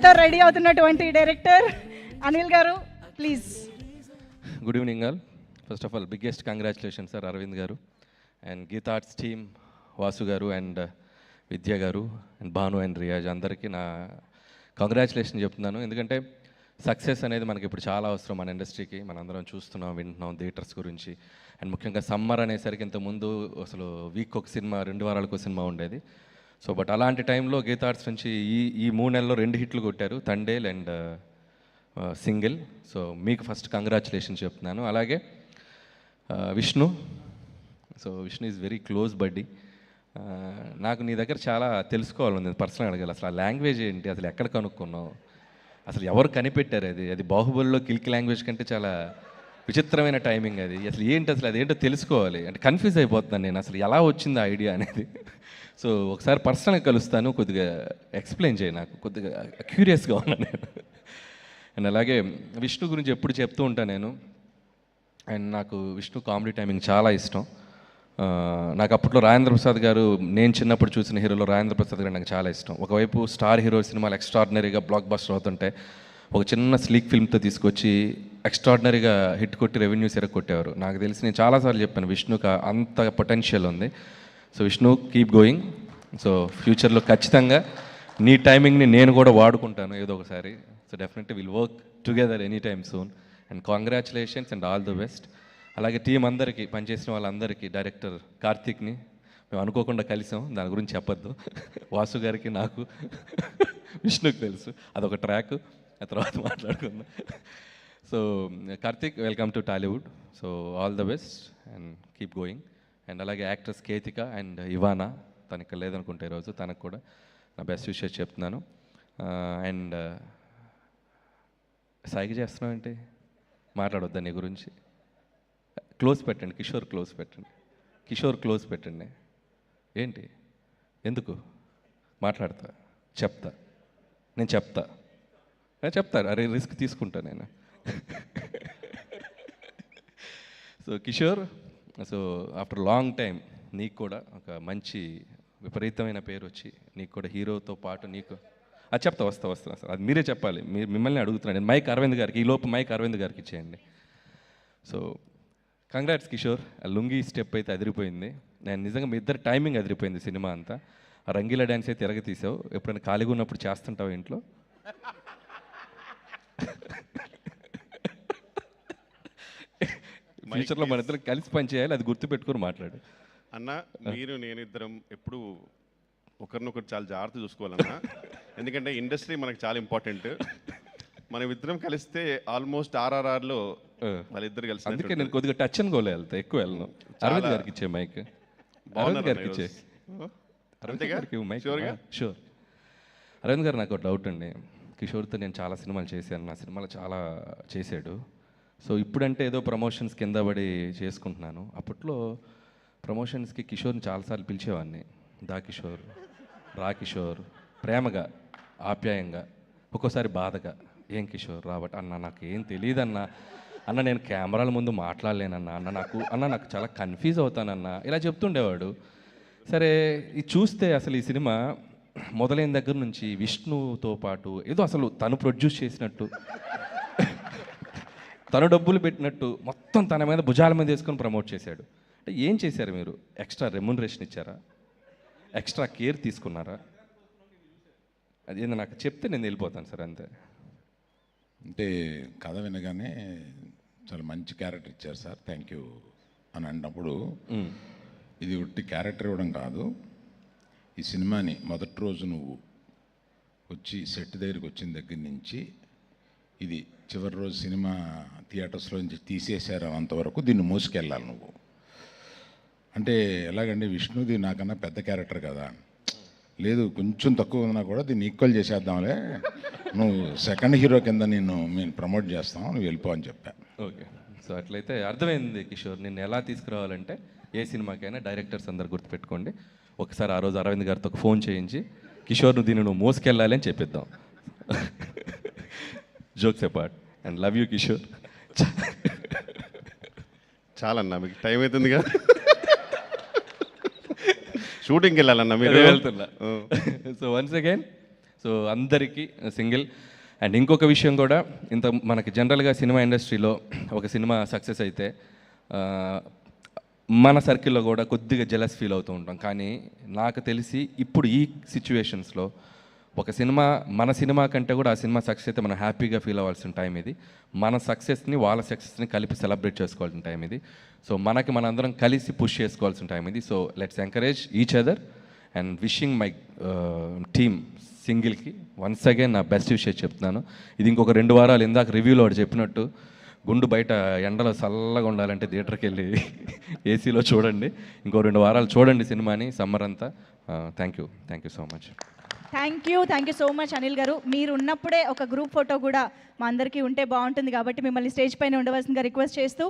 తో రెడీ అవుతున్నటువంటి డైరెక్టర్ అనిల్ గారు, please. Good evening all. First of all biggest congratulation sir Aravind గారు and Geetha Arts team, Vasu గారు అండ్ విద్య గారు అండ్ భాను అండ్ రియాజ్ అందరికీ నా కంగ్రాచులేషన్ చెప్తున్నాను. ఎందుకంటే సక్సెస్ అనేది మనకి ఇప్పుడు చాలా అవసరం మన ఇండస్ట్రీకి. మనందరం చూస్తున్నాం, వింటున్నాం థియేటర్స్ గురించి. అండ్ ముఖ్యంగా సమ్మర్ అనేసరికి ఇంతకుముందు అసలు వీక్ ఒక సినిమా, 2 వారాలకు సినిమా ఉండేది. సో బట్ అలాంటి టైంలో గీతా ఆర్ట్స్ నుంచి ఈ 3 నెలల్లో 2 హిట్లు కొట్టారు, తండేల్ అండ్ సింగిల్. సో మీకు ఫస్ట్ కంగ్రాచులేషన్ చెప్తున్నాను. అలాగే Vishnu. So Vishnu is very close బడ్డీ. నాకు నీ దగ్గర చాలా తెలుసుకోవాలని పర్సనల్ అడగాలి. అసలు ఆ లాంగ్వేజ్ ఏంటి, అసలు ఎక్కడ కనుక్కున్నావు, అసలు ఎవరు కనిపెట్టారు? అది బాహుబలిలో కిల్కి లాంగ్వేజ్ కంటే చాలా విచిత్రమైన టైమింగ్ అది. అసలు ఏంటి, అసలు అదేంటో తెలుసుకోవాలి. అంటే కన్ఫ్యూజ్ అయిపోతున్నాను నేను, అసలు ఎలా వచ్చింది ఆ ఐడియా అనేది. సో ఒకసారి పర్సనల్గా కలుస్తాను, కొద్దిగా ఎక్స్ప్లెయిన్ చేయి, నాకు కొద్దిగా క్యూరియస్గా ఉన్నాను నేను. అండ్ అలాగే విష్ణు గురించి ఎప్పుడు చెప్తూ ఉంటాను నేను. అండ్ నాకు విష్ణు కామెడీ టైమింగ్ చాలా ఇష్టం. నాకు అప్పట్లో రాజేంద్ర ప్రసాద్ గారు, నేను చిన్నప్పుడు చూసిన హీరోలో రాజేంద్ర ప్రసాద్ గారు నాకు చాలా ఇష్టం. ఒకవైపు స్టార్ హీరో సినిమాలు ఎక్స్ట్రాడినరీగా బ్లాక్ బస్టర్ అవుతుంటే, ఒక చిన్న స్లీక్ ఫిల్మ్తో తీసుకొచ్చి ఎక్స్ట్రాడినరీగా హిట్ కొట్టి రెవెన్యూస్ ఎరగొట్టేవారు. నాకు తెలిసి నేను చాలాసార్లు చెప్పాను విష్ణుకి అంత పొటెన్షియల్ ఉంది. So Vishnu, keep going. So ఫ్యూచర్లో ఖచ్చితంగా నీ టైమింగ్ని నేను కూడా వాడుకుంటాను ఏదో ఒకసారి. So definitely will work together any time soon. And congratulations and all the best. అలాగే టీం అందరికీ, పనిచేసిన వాళ్ళందరికీ, డైరెక్టర్ కార్తీక్ని మేము అనుకోకుండా కలిసాం, దాని గురించి చెప్పొద్దు. వాసు గారికి, నాకు, విష్ణుకి తెలుసు, అదొక ట్రాక్, ఆ తర్వాత మాట్లాడుకుందాం. So Karthik, welcome to Tollywood. So all the best and keep going. And అలాగే యాక్ట్రెస్ కేతిక అండ్ ఇవానా, తనకి లేదనుకుంటే ఈరోజు, తనకు కూడా నా బెస్ట్ విషెస్ చెప్తున్నాను. అండ్ సైగ చేస్తున్నావు ఏంటి, మాట్లాడొద్దా నీ గురించి? క్లోజ్ పెట్టండి, కిషోర్ క్లోజ్ పెట్టండి, కిషోర్ క్లోజ్ పెట్టండి. ఏంటి, ఎందుకు మాట్లాడతా? చెప్తా, నేను చెప్తాను. అరే రిస్క్ తీసుకుంటా నేను. So Kishore, so after long time నీకు కూడా ఒక మంచి విపరీతమైన పేరు వచ్చి, నీకు కూడా హీరోతో పాటు నీకు అది చెప్తా, వస్తా అది మీరే చెప్పాలి. మిమ్మల్ని అడుగుతున్నాను నేను. మైక్ అరవింద్ గారికి, ఈలోపు మైక్ అరవింద్ గారికి ఇచ్చేయండి. సో కంగ్రాట్స్ కిషోర్, ఆ లుంగీ స్టెప్ అయితే అదిరిపోయింది. నేను నిజంగా మీ ఇద్దరు టైమింగ్ అదిరిపోయింది సినిమా అంతా. ఆ రంగీలా డ్యాన్స్ అయితే తీసావు. ఎప్పుడైనా ఖాళీగా ఉన్నప్పుడు చేస్తుంటావు ఇంట్లో? ఫ్యూచర్లో మన ఇద్దరు కలిసి పని చేయాలి, అది గుర్తుపెట్టుకొని మాట్లాడు అన్న. మీరు నేను ఇద్దరం ఎప్పుడు ఒకరినొకరు చాలా జాగ్రత్త చూసుకోవాలన్నా. ఎందుకంటే ఇండస్ట్రీ మనకు చాలా ఇంపార్టెంట్. మనం ఇద్దరం కలిస్తే ఆల్మోస్ట్ RRRలో వాళ్ళిద్దరు కలిసి. అందుకే నేను కొద్దిగా టచ్ అండ్ గోలే వెళ్తా, ఎక్కువ వెళ్ళను. అరవింద్ గారికి ఇచ్చే మైక్, అరవింద్ గారికి ఇచ్చే. అరవింద్ గారికి మైక్ షూర్. అరవింద్ గారు, నాకు ఒక డౌట్ అండి. కిషోర్తో నేను చాలా సినిమాలు చేశాను, నా సినిమాలు చాలా చేశాడు. సో ఇప్పుడంటే ఏదో ప్రమోషన్స్ కింద పడి చేసుకుంటున్నాను. అప్పట్లో ప్రమోషన్స్కి కిషోర్ని చాలాసార్లు పిలిచేవాడిని. దా కిషోర్, రా కిషోర్, ప్రేమగా, ఆప్యాయంగా, ఒక్కోసారి బాధగా, ఏం కిషోర్ రాబట్టి అన్న నాకు ఏం తెలియదన్నా, అన్న నేను కెమెరాల ముందు మాట్లాడలేనన్నా, అన్న నాకు చాలా కన్ఫ్యూజ్ అవుతానన్నా, ఇలా చెప్తుండేవాడు. సరే ఇది చూస్తే అసలు ఈ సినిమా మొదలైన దగ్గర నుంచి విష్ణుతో పాటు ఏదో అసలు తను ప్రొడ్యూస్ చేసినట్టు, తను డబ్బులు పెట్టినట్టు మొత్తం తన మీద భుజాల మీద వేసుకొని ప్రమోట్ చేశాడు. అంటే ఏం చేశారు మీరు? ఎక్స్ట్రా రెమ్యునరేషన్ ఇచ్చారా? ఎక్స్ట్రా కేర్ తీసుకున్నారా? అది నాకు చెప్తే నేను వెళ్ళిపోతాను సార్, అంతే. అంటే కథ వినగానే చాలా మంచి క్యారెక్టర్ ఇచ్చారు సార్, థ్యాంక్ యూ అని అన్నప్పుడు, ఇది ఒట్టి క్యారెక్టర్ ఇవ్వడం కాదు, ఈ సినిమాని మొదటి రోజు నువ్వు వచ్చి సెట్ దగ్గరికి వచ్చిన దగ్గర నుంచి ఇది చివరి రోజు సినిమా థియేటర్స్లో నుంచి తీసేశారు అంతవరకు దీన్ని మోసుకెళ్ళాలి నువ్వు. అంటే ఎలాగండి, విష్ణుది నాకన్నా పెద్ద క్యారెక్టర్ కదా, లేదు కొంచెం తక్కువ ఉన్నా కూడా దీన్ని ఈక్వల్ చేసేద్దాంలే, నువ్వు సెకండ్ హీరో కింద మేము ప్రమోట్ చేస్తాం, నువ్వు వెళ్ళిపో అని చెప్పా. ఓకే, సో అట్లయితే అర్థమైంది కిషోర్. నిన్ను ఎలా తీసుకురావాలంటే ఏ సినిమాకైనా డైరెక్టర్స్ అందరు గుర్తుపెట్టుకోండి, ఒకసారి ఆ రోజు అరవింద్ గారితో ఒక ఫోన్ చేయించి కిషోర్ దీన్ని నువ్వు మోసుకెళ్ళాలి అని చెప్పిద్దాం. Jokes apart and love you Kishore. చాలన్నా, మీకు టైం అవుతుందిగా, షూటింగ్కి వెళ్ళాలన్నా మీరు. వెళ్తున్నా. So once again, so so అందరికీ సింగిల్. అండ్ ఇంకొక విషయం కూడా, మనకి జనరల్గా సినిమా ఇండస్ట్రీలో ఒక సినిమా సక్సెస్ అయితే మన సర్కిల్లో కూడా కొద్దిగా జెలస్ ఫీల్ అవుతూ ఉంటాం. కానీ నాకు తెలిసి ఇప్పుడు ఈ సిచ్యువేషన్స్లో ఒక సినిమా, మన సినిమా కంటే కూడా ఆ సినిమా సక్సెస్ అయితే మనం హ్యాపీగా ఫీల్ అవ్వాల్సిన టైం ఇది. మన సక్సెస్ని వాళ్ళ సక్సెస్ని కలిపి సెలబ్రేట్ చేసుకోవాల్సిన టైం ఇది. సో మనందరం కలిసి పుష్ చేసుకోవాల్సిన టైం ఇది. So let's encourage each other and wishing my team సింగిల్కి వన్స్ అగైన్ నా బెస్ట్ విషయం చెప్తున్నాను. ఇది ఇంకొక 2 వారాలు ఇందాక రివ్యూలో వాడు చెప్పినట్టు గుండు బయట ఎండలో చల్లగా ఉండాలంటే థియేటర్కి వెళ్ళి ఏసీలో చూడండి. ఇంకో 2 వారాలు చూడండి సినిమాని సమ్మర్ అంతా. Thank you so much. Thank you so much Anil గారు. మీరు ఉన్నప్పుడే ఒక గ్రూప్ ఫోటో కూడా మా అందరికీ ఉంటే బాగుంటుంది కాబట్టి మిమ్మల్ని స్టేజ్ పైన ఉండవలసిందిగా రిక్వెస్ట్ చేస్తూ